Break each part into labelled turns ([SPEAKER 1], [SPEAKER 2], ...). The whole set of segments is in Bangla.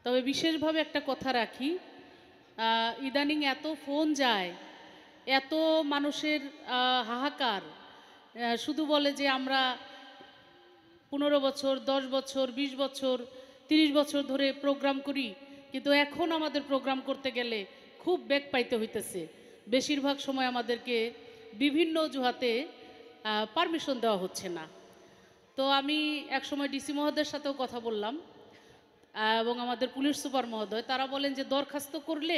[SPEAKER 1] তবে বিশেষভাবে একটা কথা রাখি, ইদানিং এত ফোন যায়, এত মানুষের হাহাকার, শুধু বলে যে আমরা 15 বছর, 10 বছর, 20 বছর, 30 বছর ধরে প্রোগ্রাম করি, কিন্তু এখন আমাদের প্রোগ্রাম করতে গেলে খুব বেগ পাইতে হইতেছে। বেশিরভাগ সময় আমাদেরকে বিভিন্ন অজুহাতে পারমিশন দেওয়া হচ্ছে না। তো আমি একসময় ডিসি মহোদয়ের সাথেও কথা বললাম, এবং আমাদের পুলিশ সুপার মহোদয়, তারা বলেন যে দরখাস্ত করলে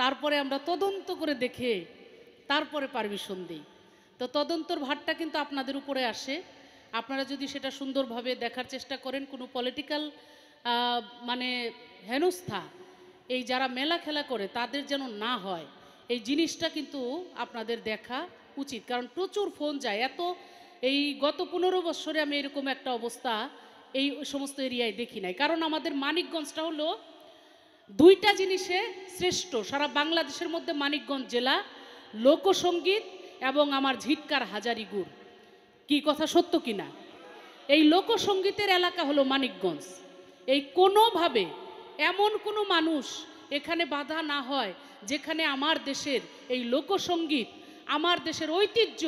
[SPEAKER 1] তারপরে আমরা তদন্ত করে দেখে তারপরে পারমিশন দিই। তো তদন্তর ভারটা কিন্তু আপনাদের উপরে আসে। আপনারা যদি সেটা সুন্দরভাবে দেখার চেষ্টা করেন, কোনো পলিটিক্যাল মানে হেনস্থা এই যারা মেলা খেলা করে তাদের যেন না হয়, এই জিনিসটা কিন্তু আপনাদের দেখা উচিত। কারণ প্রচুর ফোন যায়, এত এই গত 15 বছরে আমি এরকম একটা অবস্থা এই সমস্ত এরিয়ায় দেখি নাই। কারণ আমাদের মানিকগঞ্জটা হলো দুইটা জিনিসে শ্রেষ্ঠ সারা বাংলাদেশের মধ্যে। মানিকগঞ্জ জেলা লোকসঙ্গীত এবং আমার ঝিটকার হাজারি গুড়, কি কথা সত্য কিনা? এই লোকসঙ্গীতের এলাকা হলো মানিকগঞ্জ। এই কোনোভাবে এমন কোনো মানুষ এখানে বাধা না হয় যেখানে আমার দেশের এই লোকসঙ্গীত, আমার দেশের ঐতিহ্য,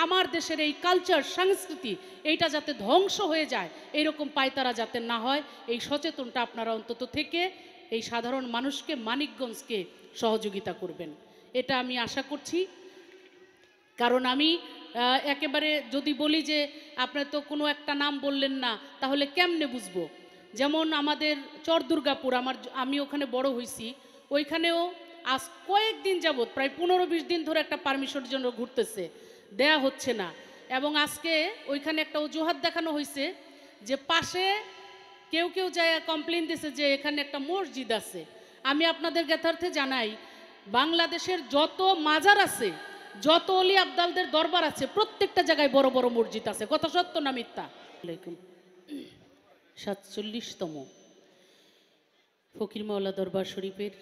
[SPEAKER 1] আমার দেশের এই কালচার সংস্কৃতি এইটা যাতে ধ্বংস হয়ে যায়, এইরকম পায়তারা যাতে না হয়, এই সচেতনটা আপনারা অন্তত থেকে এই সাধারণ মানুষকে, মানিকগঞ্জকে সহযোগিতা করবেন, এটা আমি আশা করছি। কারণ আমি একেবারে যদি বলি যে আপনার তো কোনো একটা নাম বললেন না, তাহলে কেমনে বুঝবো? যেমন আমাদের চর দুর্গাপুর, আমি ওখানে বড় হয়েছি, ওইখানেও আজ কয়েকদিন যাবৎ প্রায় 15-20 দিন ধরে একটা পারমিশনের জন্য ঘুরতেছে, দেয়া হচ্ছে না। এবং আজকে ওইখানে একটা অজুহাত দেখানো হয়েছে যে পাশে কেউ কেউ যায় কমপ্লেন দিছে যে এখানে একটা মসজিদ আছে। আমি আপনাদের জ্ঞাতার্থে জানাই, বাংলাদেশের যত মাজার আছে, যত অলি আবদালদের দরবার আছে, প্রত্যেকটা জায়গায় বড় বড় মসজিদ আছে। কথা সত্য না মিথ্যা? 47তম ফকির মাওলা দরবার শরীফের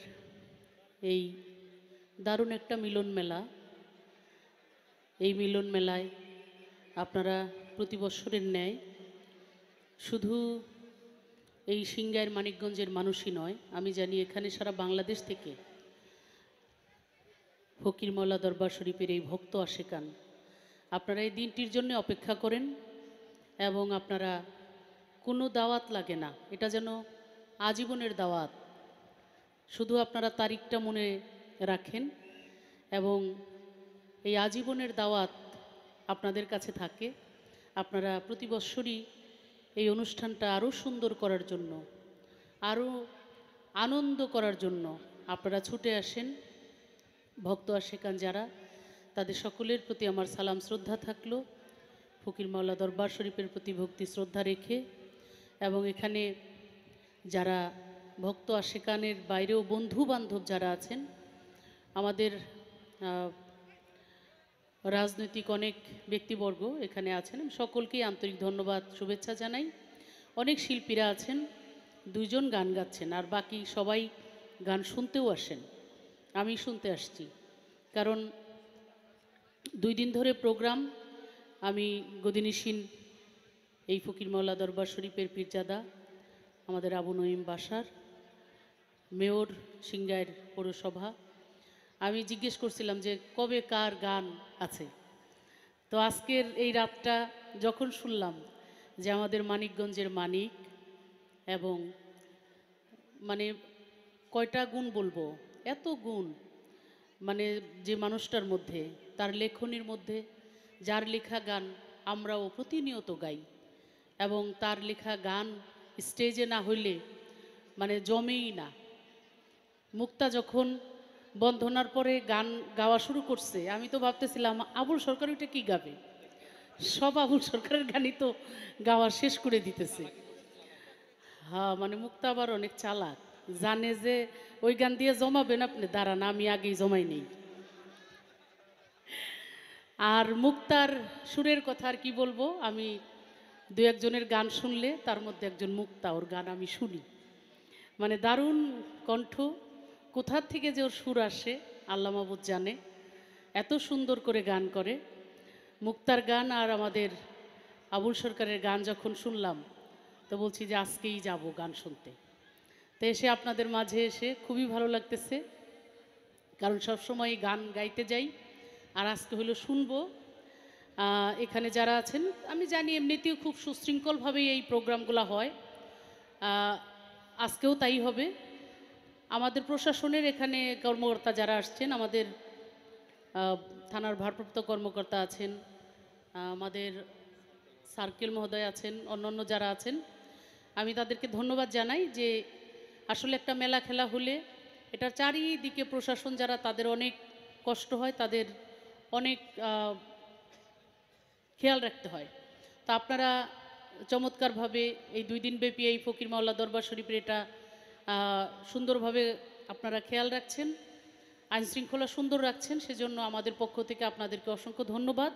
[SPEAKER 1] এই দারুণ একটা মিলন মেলা, এই মিলন মেলায় আপনারা প্রতি বছরের ন্যায় শুধু এই সিংগাইর মানিকগঞ্জের মানুষই নয়, আমি জানি এখানে সারা বাংলাদেশ থেকে ফকির মাওলা দরবার শরীফের এই ভক্ত আশেকান আপনারা এই দিনটির জন্য অপেক্ষা করেন। এবং আপনারা কোনো দাওয়াত লাগে না, এটা যেন আজীবনের দাওয়াত। শুধু আপনারা তারিখটা মনে রাখেন এবং এই আজীবনের দাওয়াত আপনাদের কাছে থাকে। আপনারা প্রতি বৎসরই এই অনুষ্ঠানটা আরও সুন্দর করার জন্য, আরও আনন্দ করার জন্য আপনারা ছুটে আসেন। ভক্ত আশেকান যারা, তাদের সকলের প্রতি আমার সালাম শ্রদ্ধা থাকলো, ফকির মাওলা দরবার শরীফের প্রতি ভক্তি শ্রদ্ধা রেখে। এবং এখানে যারা ভক্ত আশেকানের বাইরেও বন্ধু বান্ধব যারা আছেন, আমাদের রাজনৈতিক অনেক ব্যক্তিবর্গ এখানে আছেন, সকলকেই আন্তরিক ধন্যবাদ শুভেচ্ছা জানাই। অনেক শিল্পীরা আছেন, 2 জন গান গাচ্ছেন, আর বাকি সবাই গান শুনতেও আসেন। আমি শুনতে আসছি কারণ 2 দিন ধরে প্রোগ্রাম। আমি গদিনিসীন এই ফকির মাওলা দরবার শরীফের পীরজাদা আমাদের আবু নঈম বাসার মেয়র সিংগাইর পৌরসভা, আমি জিজ্ঞেস করছিলাম যে কবে কার গান আছে। তো আজকের এই রাতটা যখন শুনলাম যে আমাদের মানিকগঞ্জের মানিক, এবং মানে কয়টা গুণ বলবো, এত গুণ, মানে যে মানুষটার মধ্যে, তার লেখনির মধ্যে, যার লেখা গান আমরাও প্রতিনিয়ত গাই, এবং তার লেখা গান স্টেজে না হইলে মানে জমেই না। মুক্তা যখন বন্ধনার পরে গান গাওয়া শুরু করছে, আমি তো ভাবতেছিলাম আবুল সরকার ওইটা কী গাবে, সব আবুল সরকারের গানই তো গাওয়া শেষ করে দিতেছে। হ্যাঁ, মানে মুক্তা আবার অনেক চালাক, জানে যে ওই গান দিয়ে জমাবেন আপনি, দাঁড়ান আমি আগেই জমাই নেই। আর মুক্তার সুরের কথা আর কি বলবো, আমি 2 একজনের গান শুনলে তার মধ্যে একজন মুক্তা, ওর গান আমি শুনি, মানে দারুণ কণ্ঠ, কোথার থেকে যে ওর সুর আসে আল্লাহ মাবুদ জানে, এত সুন্দর করে গান করে। মুক্তার গান আর আমাদের আবুল সরকারের গান যখন শুনলাম, তো বলছি যে আজকেই যাব গান শুনতে। তো এসে আপনাদের মাঝে এসে খুবই ভালো লাগতেছে, কারণ সবসময় গান গাইতে যাই, আর আজকে হলো শুনবো। এখানে যারা আছেন আমি জানি এমনিতেও খুব সুশৃঙ্খলভাবেই এই প্রোগ্রামগুলো হয়, আজকেও তাই হবে। আমাদের প্রশাসনের এখানে কর্মকর্তা যারা আসছেন, আমাদের থানার ভারপ্রাপ্ত কর্মকর্তা আছেন, আমাদের সার্কেল মহোদয় আছেন, অন্যান্য যারা আছেন, আমি তাদেরকে ধন্যবাদ জানাই যে আসলে একটা মেলা খেলা হলে এটা চারিদিকে প্রশাসন যারা, তাদের অনেক কষ্ট হয়, তাদের অনেক খেয়াল রাখতে হয়। তো আপনারা চমৎকারভাবে এই 2 দিন ব্যাপী এই ফকির মাওলা দরবার শরীফের এটা সুন্দরভাবে আপনারা খেয়াল রাখছেন, আইনশৃঙ্খলা সুন্দর রাখছেন, সেজন্য আমাদের পক্ষ থেকে আপনাদেরকে অসংখ্য ধন্যবাদ।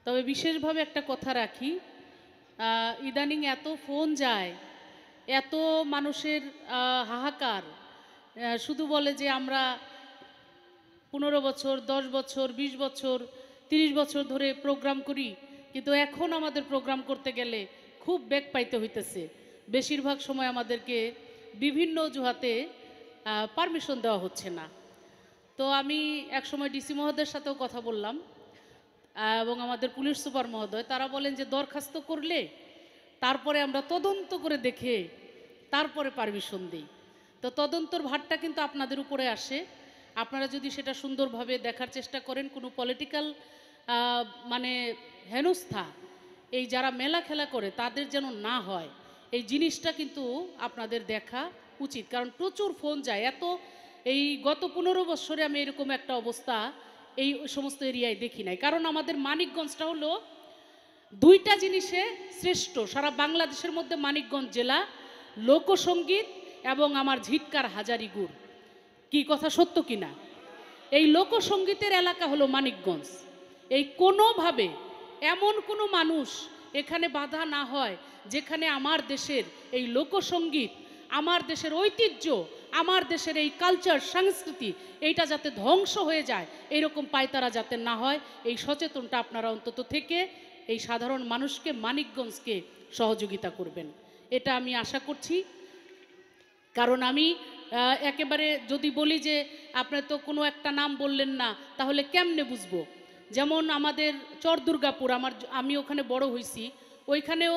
[SPEAKER 1] তবে বিশেষভাবে একটা কথা রাখি, ইদানিং এত ফোন যায়, এত মানুষের হাহাকার, শুধু বলে যে আমরা 15 বছর 10 বছর 20 বছর 30 বছর ধরে প্রোগ্রাম করি, কিন্তু এখন আমাদের প্রোগ্রাম করতে গেলে খুব বেগ পাইতে হইতেছে। বেশিরভাগ সময় আমাদেরকে বিভিন্ন অজুহাতে পারমিশন দেওয়া হচ্ছে না। তো আমি একসময় ডিসি মহোদয়ের সাথেও কথা বললাম, এবং আমাদের পুলিশ সুপার মহোদয়, তারা বলেন যে দরখাস্ত করলে তারপরে আমরা তদন্ত করে দেখে তারপরে পারমিশন দিই। তো তদন্তর ভারটা কিন্তু আপনাদের উপরে আসে। আপনারা যদি সেটা সুন্দরভাবে দেখার চেষ্টা করেন, কোনো পলিটিক্যাল মানে হেনস্থা এই যারা মেলা খেলা করে তাদের যেন না হয়, এই জিনিসটা কিন্তু আপনাদের দেখা উচিত। কারণ প্রচুর ফোন যায়, এত এই গত 15 বছরে আমি এরকম একটা অবস্থা এই সমস্ত এরিয়ায় দেখি নাই। কারণ আমাদের মানিকগঞ্জটা হলো 2টা জিনিসে শ্রেষ্ঠ সারা বাংলাদেশের মধ্যে। মানিকগঞ্জ জেলা লোকসঙ্গীত এবং আমার ঝিটকার হাজারি গুড়, কি কথা সত্য কিনা? এই লোকসঙ্গীতের এলাকা হলো মানিকগঞ্জ। এই কোনোভাবে এমন কোনো মানুষ এখানে বাধা না হয় যেখানে আমার দেশের এই লোকসঙ্গীত, আমার দেশের ঐতিহ্য, আমার দেশের এই কালচার সংস্কৃতি, এইটা যাতে ধ্বংস হয়ে যায়, এরকম পায়তারা যাতে না হয়, এই সচেতনটা আপনারা অন্তত থেকে এই সাধারণ মানুষকে, মানিকগঞ্জকে সহযোগিতা করবেন, এটা আমি আশা করছি। কারণ আমি একেবারে যদি বলি যে আপনার তো কোনো একটা নাম বললেন না, তাহলে কেমনে বুঝবো? যেমন আমাদের চর দুর্গাপুর, আমি ওখানে বড় হয়েছি, ওইখানেও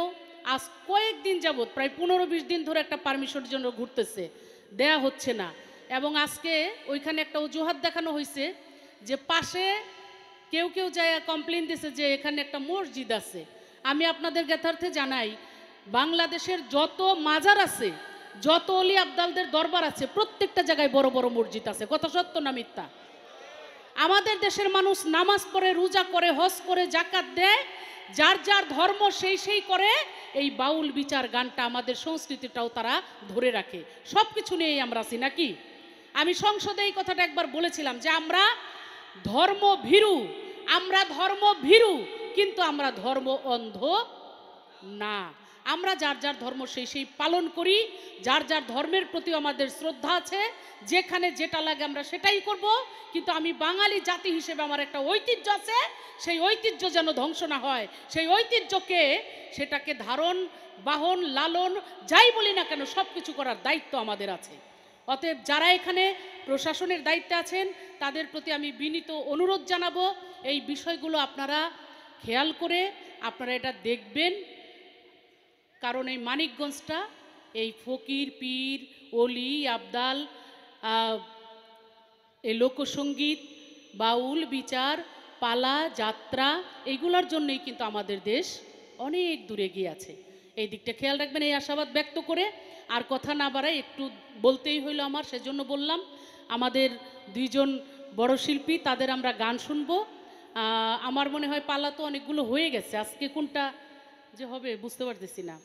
[SPEAKER 1] আজ কয়েকদিন যাবৎ প্রায় 15-20 দিন ধরে একটা পারমিশনের জন্য ঘুরতেছে, দেয়া হচ্ছে না। এবং আজকে ওইখানে একটা অজুহাত দেখানো হয়েছে যে পাশে কেউ কেউ যায় কমপ্লেন দিছে যে এখানে একটা মসজিদ আছে। আমি আপনাদের জ্ঞাতার্থে জানাই, বাংলাদেশের যত মাজার আছে, যত অলি আবদালদের দরবার আছে, প্রত্যেকটা জায়গায় বড় বড় মসজিদ আছে। কথা সত্য না মিথ্যা? আমাদের দেশের মানুষ নামাজ পড়ে, রোজা করে, হজ করে, জাকাত দেয়, যার যার ধর্ম সেই সেই করে। এই বাউল বিচার গানটা, আমাদের সংস্কৃতিটাও তারা ধরে রাখে। সব কিছু নিয়েই আমরা আছি নাকি? আমি সংসদে এই কথাটা একবার বলেছিলাম যে আমরা ধর্ম ভীরু, আমরা ধর্ম ভীরু, কিন্তু আমরা ধর্ম অন্ধ না। আমরা যার যার ধর্ম সেই সেই পালন করি, যার যার ধর্মের প্রতি আমাদের শ্রদ্ধা আছে, যেখানে যেটা লাগে আমরা সেটাই করব। কিন্তু আমি বাঙালি জাতি হিসেবে আমার একটা ঐতিহ্য আছে, সেই ঐতিহ্য যেন ধ্বংস না হয়, সেই ঐতিহ্যকে সেটাকে ধারণ, বাহন, লালন যাই বলি না কেন, সব কিছু করার দায়িত্ব আমাদের আছে। অতএব যারা এখানে প্রশাসনের দায়িত্বে আছেন, তাদের প্রতি আমি বিনীত অনুরোধ জানাবো, এই বিষয়গুলো আপনারা খেয়াল করে আপনারা এটা দেখবেন। কারণ এই মানিকগঞ্জটা এই ফকির, পীর, অলি, আবদাল, এই লোকসঙ্গীত, বাউল বিচার, পালা, যাত্রা, এইগুলোর জন্যই কিন্তু আমাদের দেশ অনেক দূরে গিয়ে আছে। এই দিকটা খেয়াল রাখবেন, এই আশাবাদ ব্যক্ত করে আর কথা না বাড়াই, একটু বলতেই হইলো আমার, সেজন্য বললাম। আমাদের 2 জন বড় শিল্পী, তাদের আমরা গান শুনবো। আমার মনে হয় পালা তো অনেকগুলো হয়ে গেছে, আজকে কোনটা যে হবে বুঝতে পারতেছি না।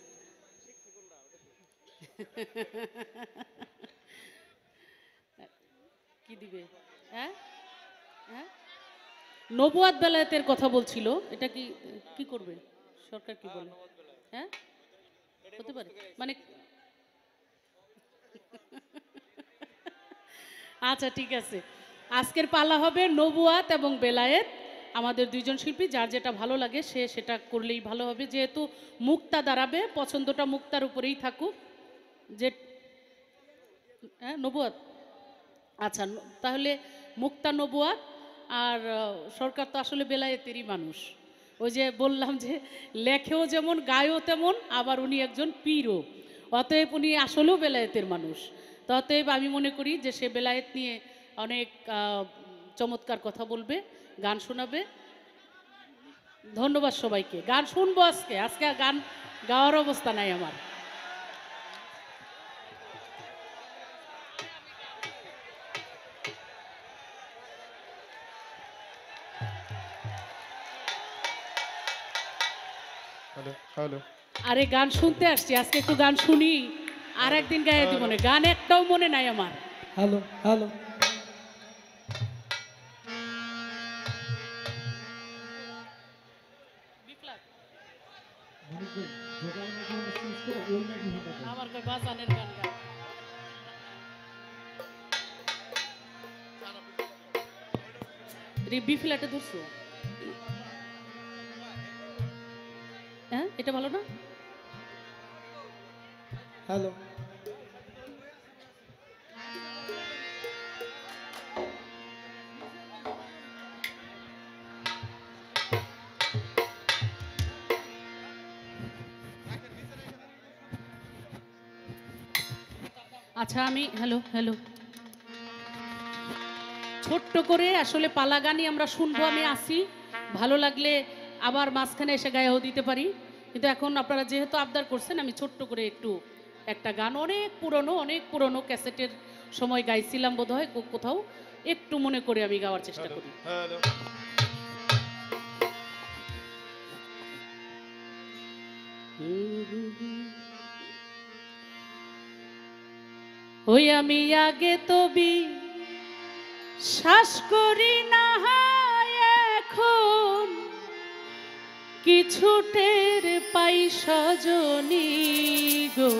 [SPEAKER 1] কি দিবে? হ্যাঁ হ্যাঁ, নবুয়াত বেলায়েতের কথা বলছিল, এটা কি কি করবে সরকার, কি বলে? হ্যাঁ, হতে পারে মানে। আচ্ছা ঠিক আছে, আজকের পালা হবে নবুয়াত এবং বেলায়েত। আমাদের 2 জন শিল্পী, যার যেটা ভালো লাগে সে সেটা করলেই ভালো হবে। যেহেতু মুক্তা দাঁড়াবে, পছন্দটা মুক্তার উপরেই থাকুক। যে হ্যাঁ নবুয়াত। আচ্ছা তাহলে মুক্তা নবুয়াত। আর সরকার তো আসলে বেলায়েতেরই মানুষ। ওই যে বললাম যে লেখেও যেমন গায়েও তেমন, আবার উনি একজন পীরও। অতএব উনি আসলেও বেলায়েতের মানুষ। তো অতএব আমি মনে করি যে সে বেলায়েত নিয়ে অনেক চমৎকার কথা বলবে, গান শোনাবে। ধন্যবাদ সবাইকে। গান শুনবো আজকে, আজকে আর গান গাওয়ার অবস্থা নাই আমার।
[SPEAKER 2] Hello hello.
[SPEAKER 1] আরে গান শুনতে আসছি, আজকে একটু গান শুনি, আর একদিন গায়ে দিব মনে। গান একটাও মনে নাই আমার।
[SPEAKER 3] Hello hello.
[SPEAKER 1] আমার কই বাজানের গান গা। বি ফ্ল্যাটে ধরছো? হ্যাঁ এটা ভালো না?
[SPEAKER 3] হ্যালো।
[SPEAKER 1] আচ্ছা আমি হ্যালো হ্যালো ছোট্ট করে আসলে পালা গানই আমরা শুনবো। আমি আসি, ভালো লাগলে আবার মাঝখানে এসে গায়েও দিতে পারি। কিন্তু এখন আপনারা যেহেতু আবদার করছেন, আমি ছোট্ট করে একটু একটা গান, অনেক পুরনো ক্যাসেটের সময় গাইছিলাম বোধহয় কোথাও, একটু মনে করে আমি গাওয়ার চেষ্টা করি।
[SPEAKER 2] হ্যালো।
[SPEAKER 1] ওই আমি আগে তবি শ্বাস করি না, এখন কিছু টের পাই সজনী গো।